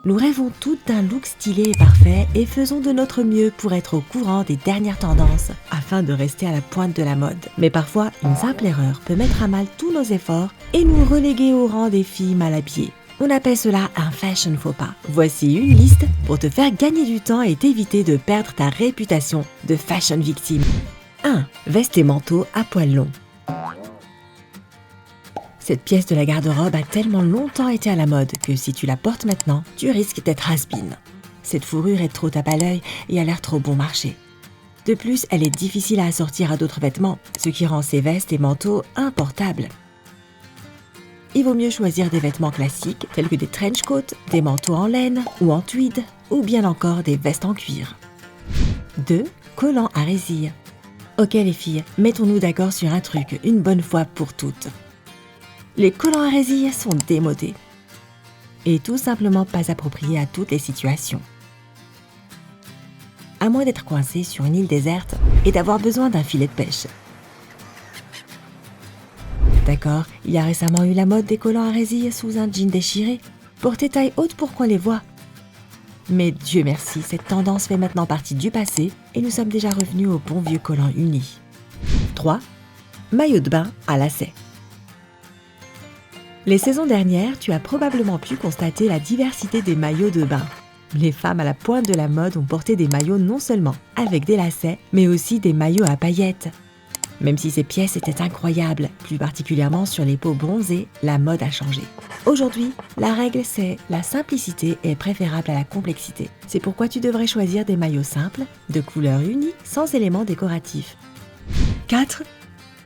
Nous rêvons toutes d'un look stylé et parfait et faisons de notre mieux pour être au courant des dernières tendances afin de rester à la pointe de la mode. Mais parfois, une simple erreur peut mettre à mal tous nos efforts et nous reléguer au rang des filles mal habillées. On appelle cela un fashion faux pas. Voici une liste pour te faire gagner du temps et t'éviter de perdre ta réputation de fashion victime. 1. Veste et manteau à poils longs. Cette pièce de la garde-robe a tellement longtemps été à la mode que si tu la portes maintenant, tu risques d'être has-been. Cette fourrure est trop tape à l'œil et a l'air trop bon marché. De plus, elle est difficile à assortir à d'autres vêtements, ce qui rend ces vestes et manteaux importables. Il vaut mieux choisir des vêtements classiques tels que des trench coats, des manteaux en laine ou en tweed, ou bien encore des vestes en cuir. 2. Collants à résille. Ok les filles, mettons-nous d'accord sur un truc une bonne fois pour toutes. Les collants à résille sont démodés et tout simplement pas appropriés à toutes les situations. À moins d'être coincé sur une île déserte et d'avoir besoin d'un filet de pêche. D'accord, il y a récemment eu la mode des collants à résille sous un jean déchiré, portés taille haute pour qu'on les voit. Mais Dieu merci, cette tendance fait maintenant partie du passé et nous sommes déjà revenus au bon vieux collant uni. 3. Maillot de bain à lacets. Les saisons dernières, tu as probablement pu constater la diversité des maillots de bain. Les femmes à la pointe de la mode ont porté des maillots non seulement avec des lacets, mais aussi des maillots à paillettes. Même si ces pièces étaient incroyables, plus particulièrement sur les peaux bronzées, la mode a changé. Aujourd'hui, la règle c'est la simplicité est préférable à la complexité. C'est pourquoi tu devrais choisir des maillots simples, de couleur unie, sans éléments décoratifs. 4.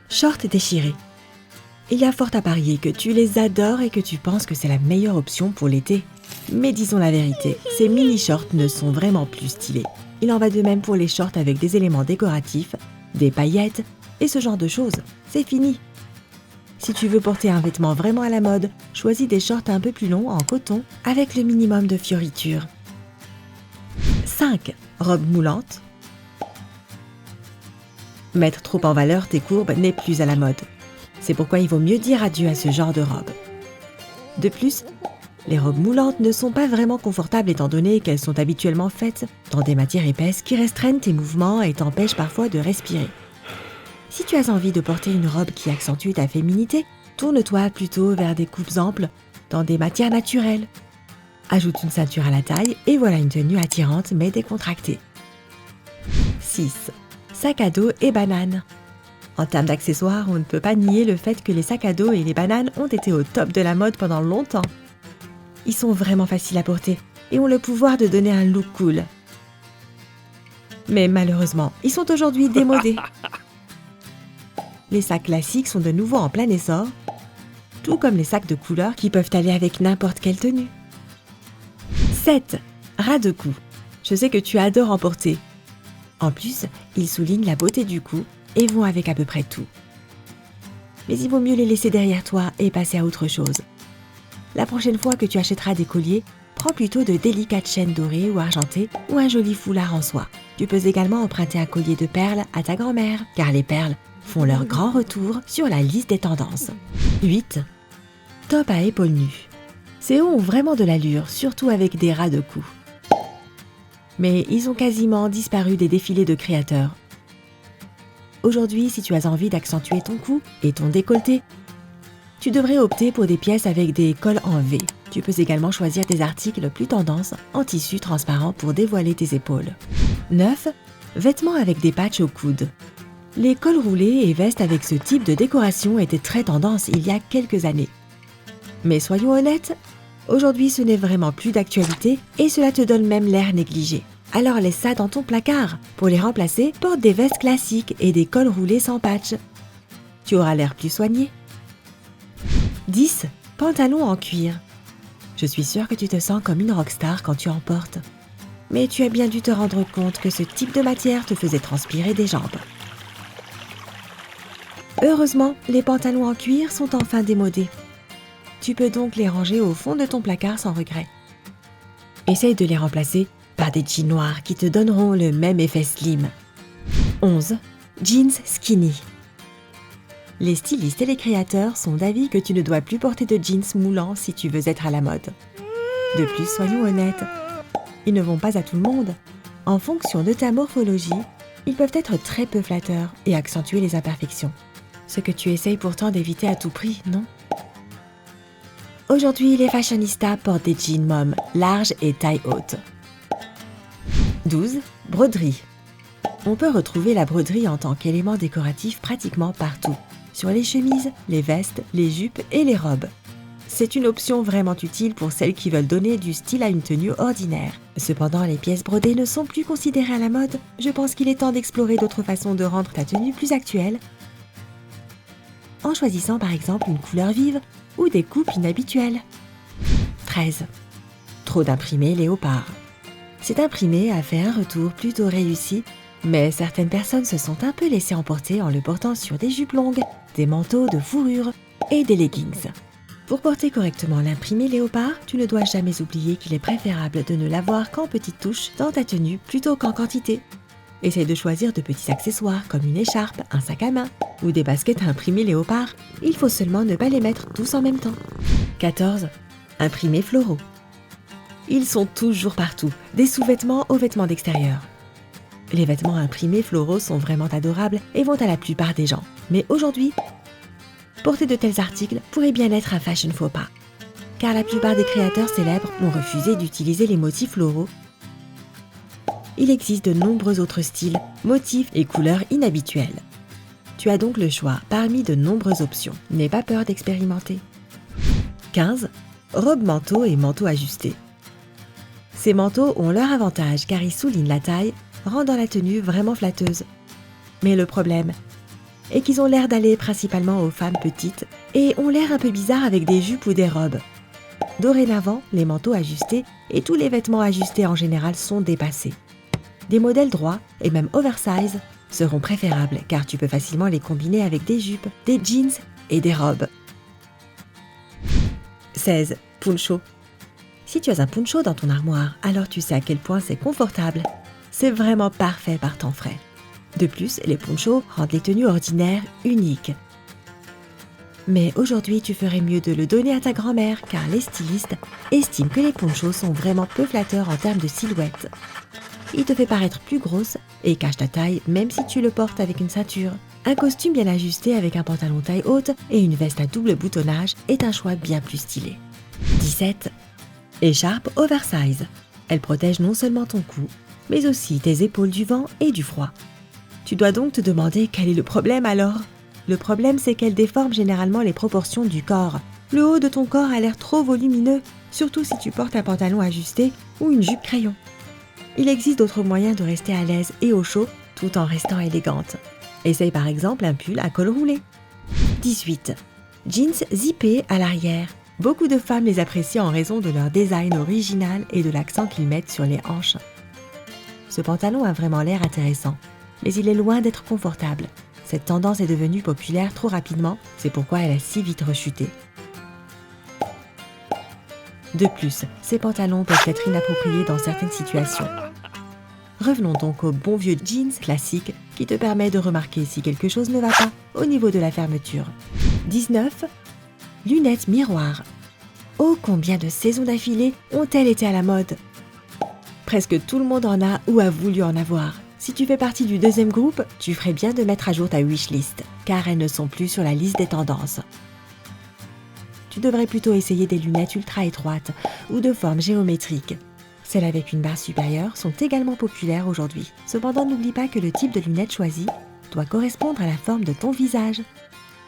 Shorts déchirés. Il y a fort à parier que tu les adores et que tu penses que c'est la meilleure option pour l'été. Mais disons la vérité, ces mini-shorts ne sont vraiment plus stylés. Il en va de même pour les shorts avec des éléments décoratifs, des paillettes et ce genre de choses. C'est fini. Si tu veux porter un vêtement vraiment à la mode, choisis des shorts un peu plus longs en coton avec le minimum de fioritures. 5. Robe moulante. Mettre trop en valeur tes courbes n'est plus à la mode. C'est pourquoi il vaut mieux dire adieu à ce genre de robe. De plus, les robes moulantes ne sont pas vraiment confortables étant donné qu'elles sont habituellement faites dans des matières épaisses qui restreignent tes mouvements et t'empêchent parfois de respirer. Si tu as envie de porter une robe qui accentue ta féminité, tourne-toi plutôt vers des coupes amples dans des matières naturelles. Ajoute une ceinture à la taille et voilà une tenue attirante mais décontractée. 6. Sac à dos et bananes. En termes d'accessoires, on ne peut pas nier le fait que les sacs à dos et les bananes ont été au top de la mode pendant longtemps. Ils sont vraiment faciles à porter et ont le pouvoir de donner un look cool. Mais malheureusement, ils sont aujourd'hui démodés. Les sacs classiques sont de nouveau en plein essor, tout comme les sacs de couleur qui peuvent aller avec n'importe quelle tenue. 7. Ras de cou. Je sais que tu adores en porter. En plus, ils soulignent la beauté du cou et vont avec à peu près tout. Mais il vaut mieux les laisser derrière toi et passer à autre chose. La prochaine fois que tu achèteras des colliers, prends plutôt de délicates chaînes dorées ou argentées ou un joli foulard en soie. Tu peux également emprunter un collier de perles à ta grand-mère, car les perles font leur grand retour sur la liste des tendances. 8. Top à épaules nues. Ces hauts ont vraiment de l'allure, surtout avec des ras de cou. Mais ils ont quasiment disparu des défilés de créateurs. Aujourd'hui, si tu as envie d'accentuer ton cou et ton décolleté, tu devrais opter pour des pièces avec des cols en V. Tu peux également choisir des articles plus tendance en tissu transparent pour dévoiler tes épaules. 9. Vêtements avec des patchs au coude. Les cols roulés et vestes avec ce type de décoration étaient très tendance il y a quelques années. Mais soyons honnêtes, aujourd'hui ce n'est vraiment plus d'actualité et cela te donne même l'air négligé. Alors laisse ça dans ton placard. Pour les remplacer, porte des vestes classiques et des cols roulés sans patch. Tu auras l'air plus soigné. 10. Pantalon en cuir. Je suis sûre que tu te sens comme une rockstar quand tu en portes. Mais tu as bien dû te rendre compte que ce type de matière te faisait transpirer des jambes. Heureusement, les pantalons en cuir sont enfin démodés. Tu peux donc les ranger au fond de ton placard sans regret. Essaye de les remplacer par des jeans noirs qui te donneront le même effet slim. 11. Jeans skinny. Les stylistes et les créateurs sont d'avis que tu ne dois plus porter de jeans moulants si tu veux être à la mode. De plus, soyons honnêtes, ils ne vont pas à tout le monde. En fonction de ta morphologie, ils peuvent être très peu flatteurs et accentuer les imperfections. Ce que tu essayes pourtant d'éviter à tout prix, non? Aujourd'hui, les fashionistas portent des jeans mômes, larges et taille haute. 12. Broderie. On peut retrouver la broderie en tant qu'élément décoratif pratiquement partout, sur les chemises, les vestes, les jupes et les robes. C'est une option vraiment utile pour celles qui veulent donner du style à une tenue ordinaire. Cependant, les pièces brodées ne sont plus considérées à la mode. Je pense qu'il est temps d'explorer d'autres façons de rendre ta tenue plus actuelle, en choisissant par exemple une couleur vive ou des coupes inhabituelles. 13. Trop d'imprimés léopard. Cet imprimé a fait un retour plutôt réussi, mais certaines personnes se sont un peu laissées emporter en le portant sur des jupes longues, des manteaux de fourrure et des leggings. Pour porter correctement l'imprimé léopard, tu ne dois jamais oublier qu'il est préférable de ne l'avoir qu'en petites touches dans ta tenue plutôt qu'en quantité. Essaye de choisir de petits accessoires comme une écharpe, un sac à main ou des baskets imprimées léopard. Il faut seulement ne pas les mettre tous en même temps. 14. Imprimés floraux. Ils sont toujours partout, des sous-vêtements aux vêtements d'extérieur. Les vêtements imprimés floraux sont vraiment adorables et vont à la plupart des gens. Mais aujourd'hui, porter de tels articles pourrait bien être un fashion faux pas, car la plupart des créateurs célèbres ont refusé d'utiliser les motifs floraux. Il existe de nombreux autres styles, motifs et couleurs inhabituels. Tu as donc le choix parmi de nombreuses options. N'aie pas peur d'expérimenter. 15. Robes manteaux et manteaux ajustés. Ces manteaux ont leur avantage car ils soulignent la taille, rendant la tenue vraiment flatteuse. Mais le problème est qu'ils ont l'air d'aller principalement aux femmes petites et ont l'air un peu bizarres avec des jupes ou des robes. Dorénavant, les manteaux ajustés et tous les vêtements ajustés en général sont dépassés. Des modèles droits et même oversize seront préférables car tu peux facilement les combiner avec des jupes, des jeans et des robes. 16. Poncho. Si tu as un poncho dans ton armoire, alors tu sais à quel point c'est confortable. C'est vraiment parfait par temps frais. De plus, les ponchos rendent les tenues ordinaires uniques. Mais aujourd'hui, tu ferais mieux de le donner à ta grand-mère car les stylistes estiment que les ponchos sont vraiment peu flatteurs en termes de silhouette. Il te fait paraître plus grosse et cache ta taille même si tu le portes avec une ceinture. Un costume bien ajusté avec un pantalon taille haute et une veste à double boutonnage est un choix bien plus stylé. 17. Écharpe oversize. Elle protège non seulement ton cou, mais aussi tes épaules du vent et du froid. Tu dois donc te demander quel est le problème alors? Le problème, c'est qu'elle déforme généralement les proportions du corps. Le haut de ton corps a l'air trop volumineux, surtout si tu portes un pantalon ajusté ou une jupe crayon. Il existe d'autres moyens de rester à l'aise et au chaud tout en restant élégante. Essaye par exemple un pull à col roulé. 18. Jeans zippés à l'arrière. Beaucoup de femmes les apprécient en raison de leur design original et de l'accent qu'ils mettent sur les hanches. Ce pantalon a vraiment l'air intéressant, mais il est loin d'être confortable. Cette tendance est devenue populaire trop rapidement, c'est pourquoi elle a si vite rechuté. De plus, ces pantalons peuvent être inappropriés dans certaines situations. Revenons donc au bon vieux jeans classique qui te permet de remarquer si quelque chose ne va pas au niveau de la fermeture. 19. Lunettes miroir. Oh, combien de saisons d'affilée ont-elles été à la mode? Presque tout le monde en a ou a voulu en avoir. Si tu fais partie du deuxième groupe, tu ferais bien de mettre à jour ta wishlist, car elles ne sont plus sur la liste des tendances. Tu devrais plutôt essayer des lunettes ultra étroites ou de forme géométrique. Celles avec une barre supérieure sont également populaires aujourd'hui. Cependant, n'oublie pas que le type de lunettes choisi doit correspondre à la forme de ton visage.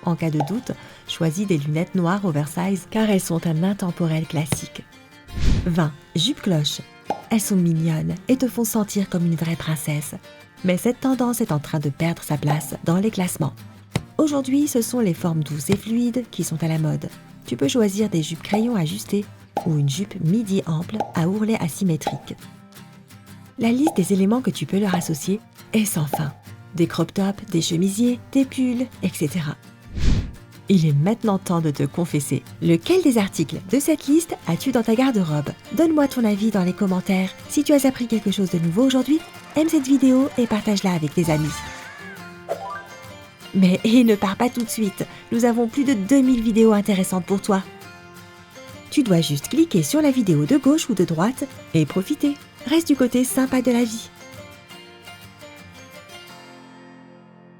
En cas de doute, choisis des lunettes noires oversize car elles sont un intemporel classique. 20. Jupe cloche. Elles sont mignonnes et te font sentir comme une vraie princesse. Mais cette tendance est en train de perdre sa place dans les classements. Aujourd'hui, ce sont les formes douces et fluides qui sont à la mode. Tu peux choisir des jupes crayon ajustées ou une jupe midi ample à ourlet asymétrique. La liste des éléments que tu peux leur associer est sans fin. Des crop tops, des chemisiers, des pulls, etc. Il est maintenant temps de te confesser. Lequel des articles de cette liste as-tu dans ta garde-robe? Donne-moi ton avis dans les commentaires. Si tu as appris quelque chose de nouveau aujourd'hui, aime cette vidéo et partage-la avec tes amis. Mais ne pars pas tout de suite, nous avons plus de 2000 vidéos intéressantes pour toi. Tu dois juste cliquer sur la vidéo de gauche ou de droite et profiter. Reste du côté sympa de la vie.